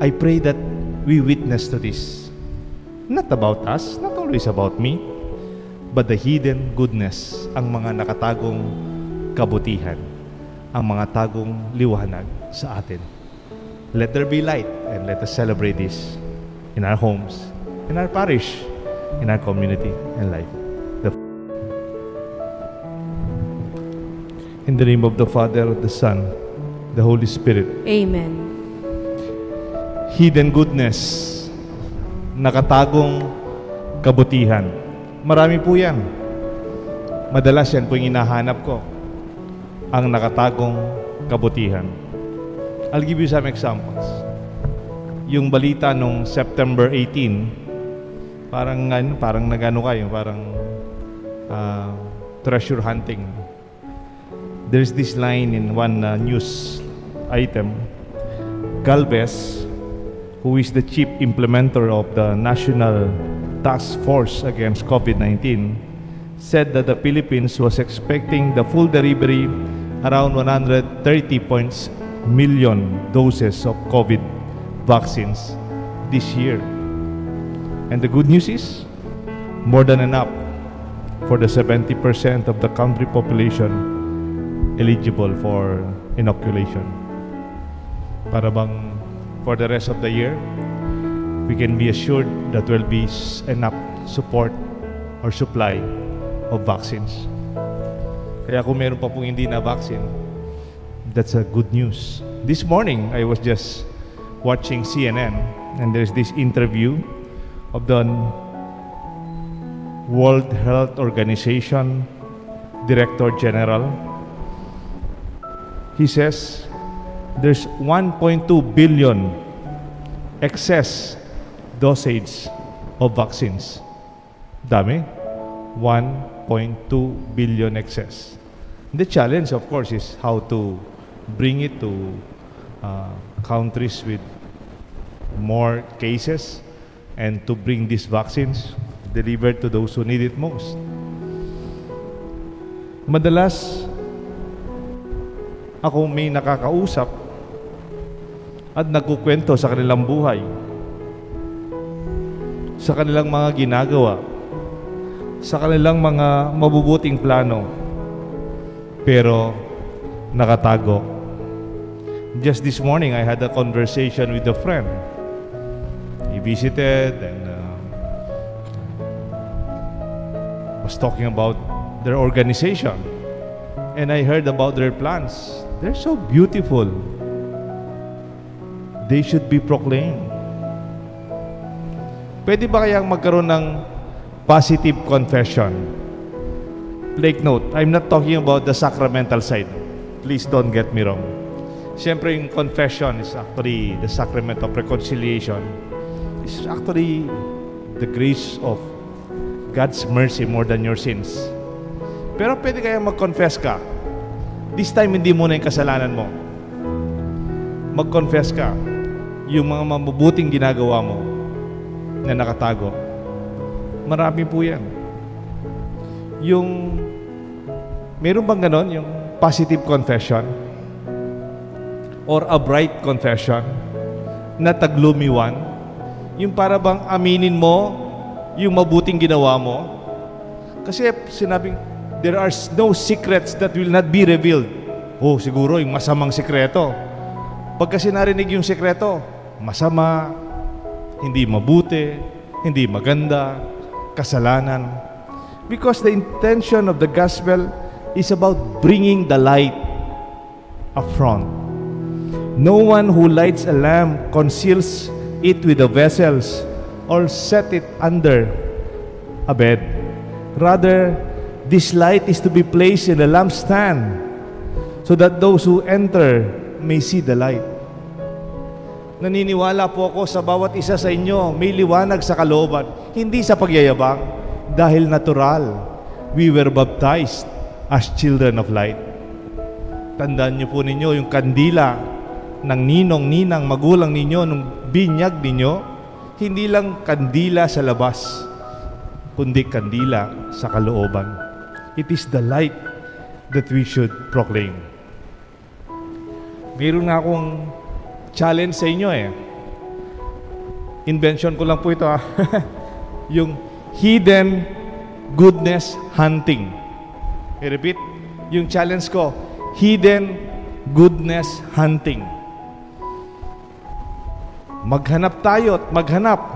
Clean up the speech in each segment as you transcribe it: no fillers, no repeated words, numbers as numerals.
I pray that we witness to this. Not about us, not always about me, but the hidden goodness, ang mga nakatagong kabutihan, ang mga tagong liwanag sa atin. Let there be light, and let us celebrate this in our homes, in our parish, in our community and life. In the name of the Father, the Son, the Holy Spirit. Amen. Hidden goodness, nakatagong kabutihan. Marami po yan. Madalas yan po yung hinahanap ko, ang nakatagong kabutihan. I'll give you some examples. Yung balita nung September 18, parang nagano kayo, parang treasure hunting. There's this line in one news item. Galvez, who is the chief implementer of the National Task Force against COVID-19, said that the Philippines was expecting the full delivery around 130 million doses of COVID vaccines this year. And the good news is, more than enough for the 70% of the country population eligible for inoculation. Para bang for the rest of the year, we can be assured that there will be enough support or supply of vaccines. Kaya kung meron pa pong hindi na vaccine, that's a good news. This morning, I was just watching CNN, and there's this interview of the World Health Organization Director General. He says there's 1.2 billion excess dosage of vaccines. Dami? 1.2 billion excess. The challenge, of course, is how to bring it to countries with more cases and to bring these vaccines delivered to those who need it most. Madalas, ako may nakakausap at nagkukwento sa kanilang buhay, sa kanilang mga ginagawa, sa kanilang mga mabubuting plano, pero nakatago. Just this morning, I had a conversation with a friend. He visited and was talking about their organization. And I heard about their plans. They're so beautiful. They should be proclaimed. Pwede ba kayang magkaroon ng positive confession? Take note, I'm not talking about the sacramental side. Please don't get me wrong. Siyempre, yung confession is actually the sacrament of reconciliation. It's actually the grace of God's mercy more than your sins. Pero pwede kayang mag-confess ka. This time, hindi muna yung kasalanan mo. Mag-confess ka. Yung mga mabubuting ginagawa mo na nakatago. Marami po yan. Yung, meron bang ganon? Yung positive confession? Or a bright confession? Not a gloomy one? Yung para bang aminin mo yung mabuting ginawa mo? Kasi sinabing, there are no secrets that will not be revealed. Oh, siguro yung masamang sikreto. Pagka sinarinig yung sikreto, masama, hindi mabuti, hindi maganda, kasalanan. Because the intention of the gospel is about bringing the light up front. No one who lights a lamp conceals it with the vessels or set it under a bed. Rather, this light is to be placed in the lampstand so that those who enter may see the light. Naniniwala po ako sa bawat isa sa inyo may liwanag sa kalooban, hindi sa pagyayabang, dahil natural. We were baptized as children of light. Tandaan niyo po ninyo yung kandila ng ninong-ninang magulang ninyo nung binyag ninyo, hindi lang kandila sa labas, kundi kandila sa kalooban. It is the light that we should proclaim. Meron nga akong challenge sa inyo Invention ko lang po ito, yung hidden goodness hunting. I repeat, yung challenge ko, hidden goodness hunting. Maghanap tayo at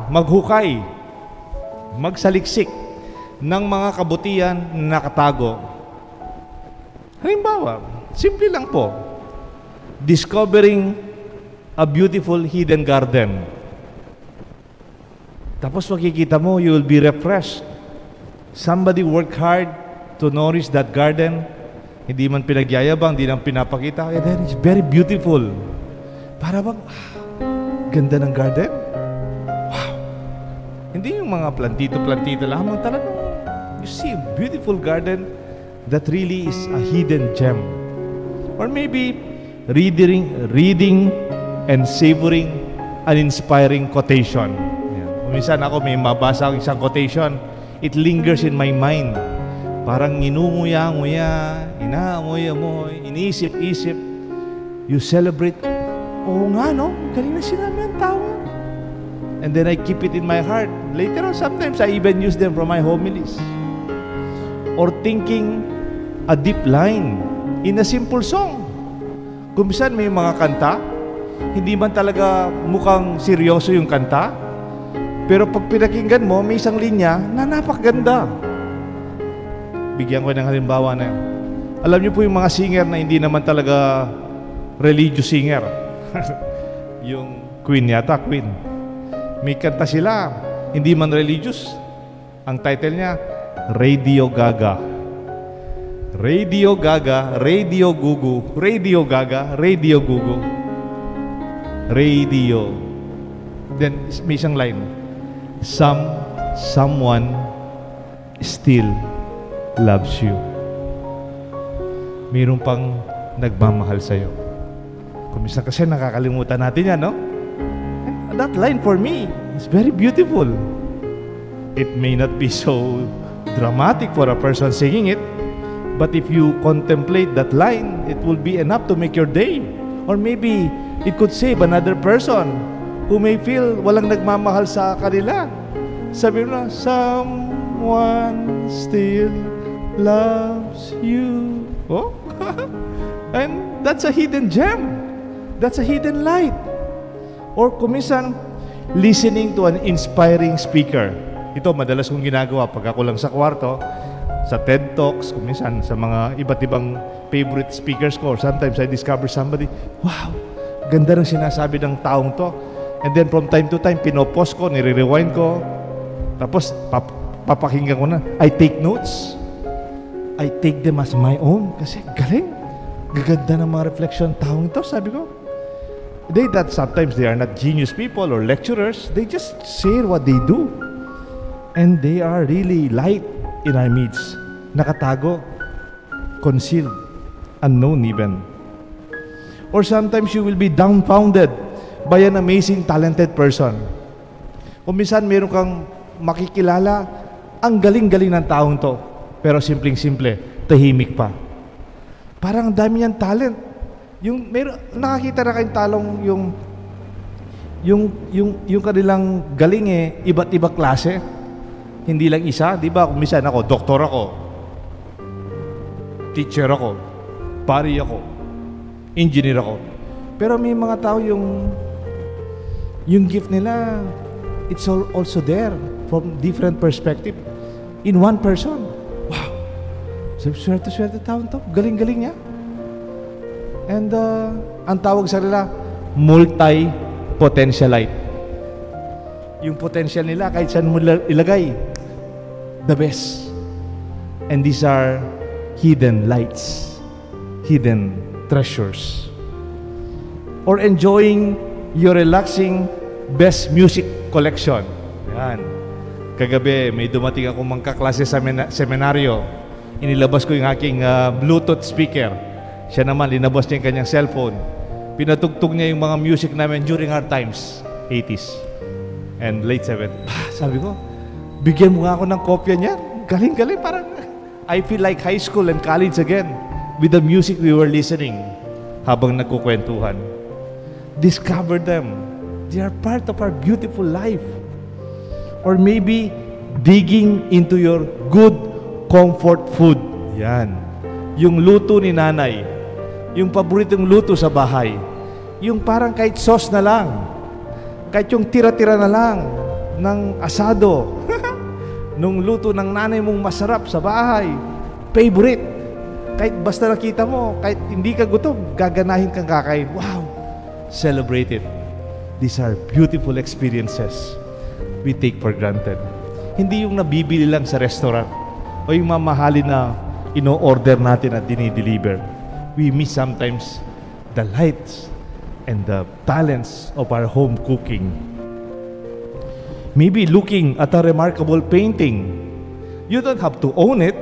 maghukay, magsaliksik ng mga kabutihan na nakatago. Halimbawa, simple lang po, discovering a beautiful hidden garden. Tapos makikita mo, you will be refreshed. Somebody worked hard to nourish that garden. Hindi man pinagyayabang, hindi nang pinapakita. And then it's very beautiful. Para bang, ganda ng garden. Wow. Hindi yung mga plantito-plantito lamang. Talagang, you see a beautiful garden that really is a hidden gem. Or maybe, reading and savoring an inspiring quotation. Minsan ako may mabasa ang isang quotation, it lingers in my mind. Parang inunguya-nguya, inaamoy-amoy, iniisip-isip. You celebrate, oo nga no, galing na sinabi ng tao. And then I keep it in my heart. Later on, sometimes I even use them from my homilies. Or thinking a deep line in a simple song. Kung minsan may mga kanta, hindi man talaga mukhang seryoso yung kanta, pero pag pinakinggan mo, may isang linya na napakaganda. Bigyan ko ng halimbawa na yun. Alam niyo po yung mga singer na hindi naman talaga religious singer. Yung Queen yata, Queen. May kanta sila, hindi man religious. Ang title niya, Radio Gaga. Radio Gaga, Radio Gugu, Radio Gaga, Radio Gugu. Radio. Then may isang line. Someone still loves you. Mayroon pang nagmamahal sa'yo. Kumisa kasi nakakalimutan natin yan, no? And that line for me is very beautiful. It may not be so dramatic for a person singing it, but if you contemplate that line, it will be enough to make your day. Or maybe it could save another person who may feel walang nagmamahal sa kanila. Sabi mo na, someone still loves you. Oh? And that's a hidden gem. That's a hidden light. Or kumisan, listening to an inspiring speaker. Ito, madalas kong ginagawa pag ako lang sa kwarto, sa TED Talks, kumisan sa mga iba't ibang favorite speakers ko. Or sometimes I discover somebody, wow, ganda ng sinasabi ng taong to. And then from time to time, pinopost ko, nire-rewind ko. Tapos, papakinggan ko na. I take notes. I take them as my own. Kasi galing. Gaganda ng mga reflection taong ito, sabi ko. That sometimes they are not genius people or lecturers. They just share what they do. And they are really light in our midst. Nakatago. Concealed. Unknown even. Or sometimes you will be dumbfounded by an amazing, talented person. O minsan meron kang makikilala, ang galing-galing ng taong to. Pero simpleng-simple, tahimik pa. Parang dami niyang talent. Yung nakakita na kayong talong yung kanilang galing iba't ibang klase. Hindi lang isa, di ba? Kung minsan ako, doktor ako, teacher ako, pari ako, engineer ako. Pero may mga tao yung gift nila, it's also there from different perspective in one person. Wow! Swerte-swerte taon to. Galing-galing niya. And ang tawag sa nila, multi-potentialite. Yung potential nila, kahit saan mo ilagay, the best. And these are hidden lights, hidden treasures. Or enjoying your relaxing best music collection. Yan. Kagabi, may dumating akong mga kaklase sa seminaryo. Inilabas ko yung aking Bluetooth speaker. Siya naman, linabas niya yung kanyang cellphone. Pinatugtog niya yung mga music namin during our times, 80s and late 70s. Sabi ko, bigyan mo nga ako ng kopya niya. Galing-galing, parang I feel like high school and college again with the music we were listening habang nagkukwentuhan. Discover them. They are part of our beautiful life. Or maybe, digging into your good comfort food. Yan. Yung luto ni nanay. Yung paboritong luto sa bahay. Yung parang kahit sauce na lang. Kahit yung tira-tira na lang ng asado. Nung luto ng nanay mong masarap sa bahay. Favorite. Kahit basta nakita mo, kahit hindi ka gutom, gaganahin kang kakain. Wow! Celebrate it. These are beautiful experiences we take for granted. Hindi yung nabibili lang sa restaurant o yung mamahalin na ino-order natin at dinideliver. We miss sometimes the lights and the talents of our home cooking. Maybe looking at a remarkable painting. You don't have to own it,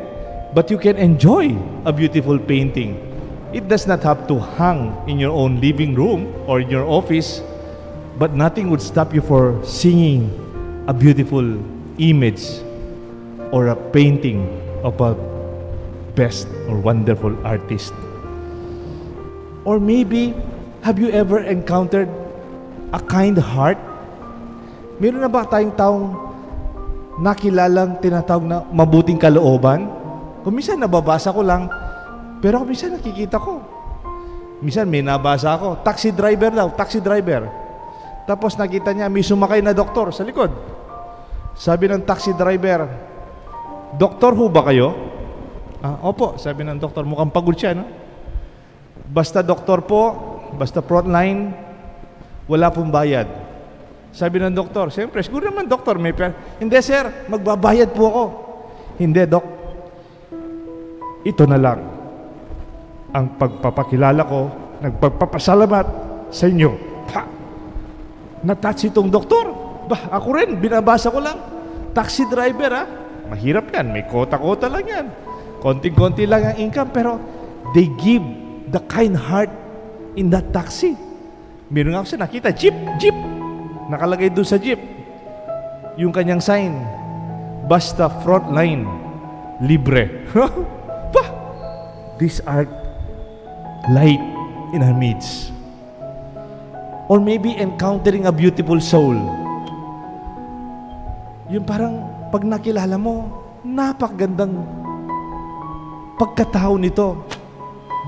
but you can enjoy a beautiful painting. It does not have to hang in your own living room or in your office, but nothing would stop you for seeing a beautiful image or a painting of a best or wonderful artist. Or maybe, have you ever encountered a kind heart? Meron na ba tayong taong nakilalang tinatawag na mabuting kalooban? Kung minsan nababasa ko lang, pero kung minsan nakikita ko. Minsan may nabasa ako, taxi driver daw, taxi driver. Tapos nakita niya, may sumakay na doktor sa likod. Sabi ng taxi driver, "Doktor ho ba kayo?" Opo, sabi ng doktor, mukhang pagod siya, no? Basta doktor po, basta frontline, wala pong bayad. Sabi ng doktor, siyempre, siguro naman doktor, may pera. Hindi sir, magbabayad po ako. Hindi dok, ito na lang ang pagpapakilala ko, nagpagpapasalamat sa inyo. Ha! Na-touch itong doktor. Bah, ako rin, binabasa ko lang. Taxi driver, ha? Mahirap yan, may kota-kota lang yan. Konting-konti lang ang income, pero they give the kind heart in that taxi. Meron nga ako siya nakita, jeep. Nakalagay doon sa jeep. Yung kanyang sign, basta frontline, libre. Bah! These are light in our midst. Or maybe encountering a beautiful soul. Yung parang pag nakilala mo, napakagandang pagkatao nito.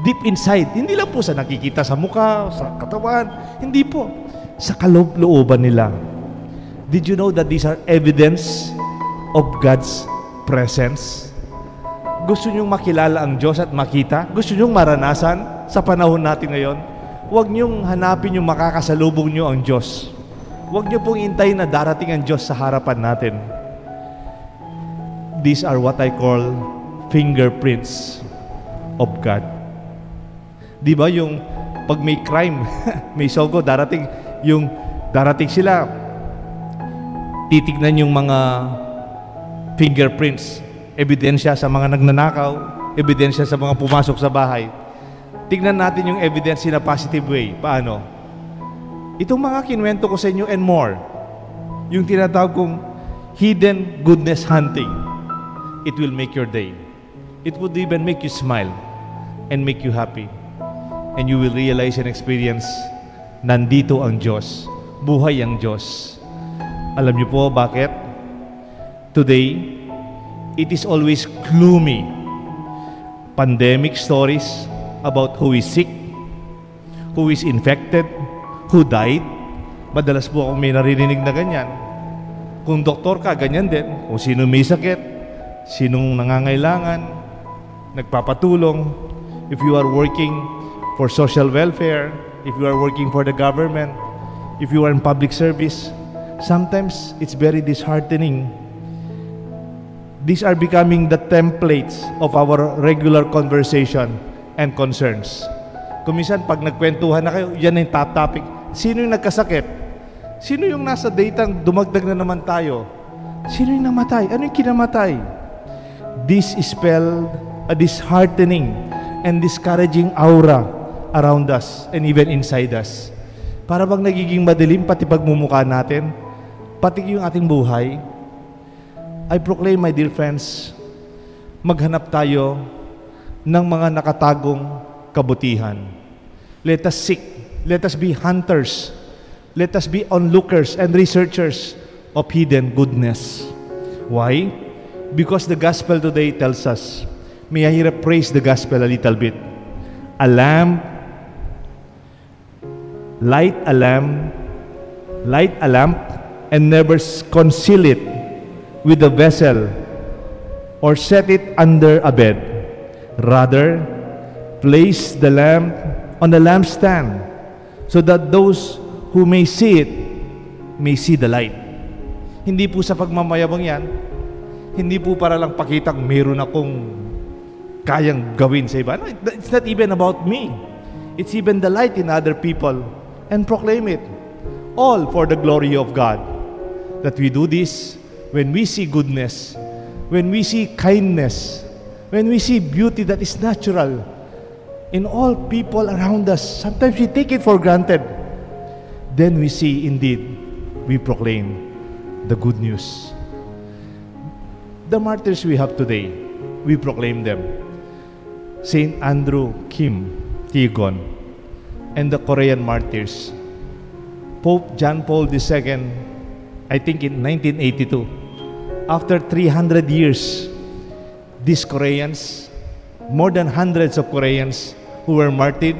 Deep inside, hindi lang po sa nakikita sa mukha, sa katawan, hindi po. Sa kaloob-looban nila. Did you know that these are evidence of God's presence? Gusto nyong makilala ang Diyos at makita? Gusto nyong maranasan sa panahon natin ngayon? Huwag nyong hanapin yung makakasalubong nyo ang Diyos. Huwag nyo pong intayin na darating ang Diyos sa harapan natin. These are what I call fingerprints of God. Di ba yung pag may crime, may sogo, darating sila, titignan yung mga fingerprints, ebidensya sa mga nagnanakaw, ebidensya sa mga pumasok sa bahay. Tignan natin yung evidence in a positive way. Paano? Itong mga kinuwento ko sa inyo and more, yung tinatawag kong hidden goodness hunting, it will make your day. It would even make you smile and make you happy. And you will realize and experience, nandito ang Diyos. Buhay ang Diyos. Alam niyo po bakit? Today, it is always gloomy. Pandemic stories about who is sick, who is infected, who died. Madalas po akong may naririnig na ganyan. Kung doktor ka, ganyan din. Kung sino may sakit, sinong nangangailangan, nagpapatulong. If you are working for social welfare, if you are working for the government, if you are in public service, sometimes it's very disheartening. These are becoming the templates of our regular conversation and concerns. Kung minsan, pag nagkwentuhan na kayo, yan yung top topic. Sino yung nagkasakit? Sino yung nasa datang dumagdag na naman tayo? Sino yung namatay? Ano yung kinamatay? This spelled a disheartening and discouraging aura around us and even inside us. Para bang nagiging madilim pati pagmumukha natin, pati yung ating buhay. I proclaim, my dear friends, maghanap tayo ng mga nakatagong kabutihan. Let us seek, let us be hunters. Let us be onlookers and researchers of hidden goodness. Why? Because the gospel today tells us, may I rephrase the gospel a little bit. A lamp, light a lamp, and never conceal it with a vessel or set it under a bed. Rather, place the lamp on the lampstand so that those who may see it may see the light. Hindi po sa pagmamayabang yan. Hindi po para lang pakitang meron akong kayang gawin sa iba. No, it's not even about me. It's even the light in other people, and proclaim it. All for the glory of God. That we do this when we see goodness, when we see kindness, when we see beauty that is natural in all people around us. Sometimes we take it for granted. Then we see, indeed, we proclaim the good news. The martyrs we have today, we proclaim them. Saint Andrew Kim Tigon and the Korean martyrs. Pope John Paul II, I think in 1982, after 300 years, these Koreans, more than hundreds of Koreans who were martyred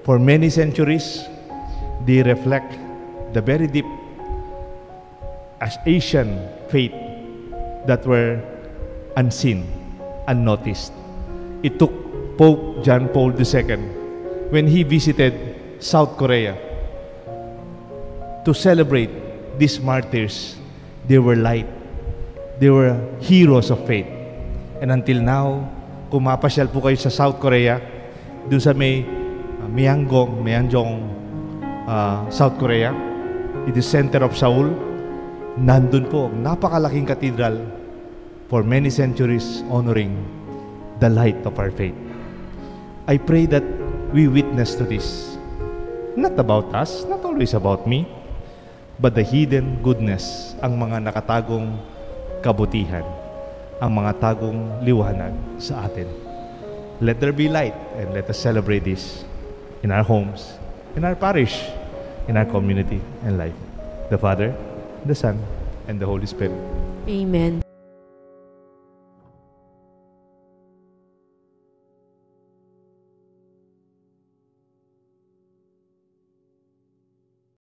for many centuries, they reflect the very deep as Asian faith that were unseen, unnoticed. It took Pope John Paul II, when he visited South Korea, to celebrate these martyrs. They were light. They were heroes of faith. And until now, kung mapasyal po kayo sa South Korea, doon sa may Myeongjong, South Korea, it is center of Seoul, nandun po, napakalaking cathedral for many centuries honoring the light of our faith. I pray that we witness to this. Not about us, not always about me, but the hidden goodness, ang mga nakatagong kabutihan, ang mga tagong liwanag sa atin. Let there be light, and let us celebrate this in our homes, in our parish, in our community and life. The Father, the Son, and the Holy Spirit. Amen.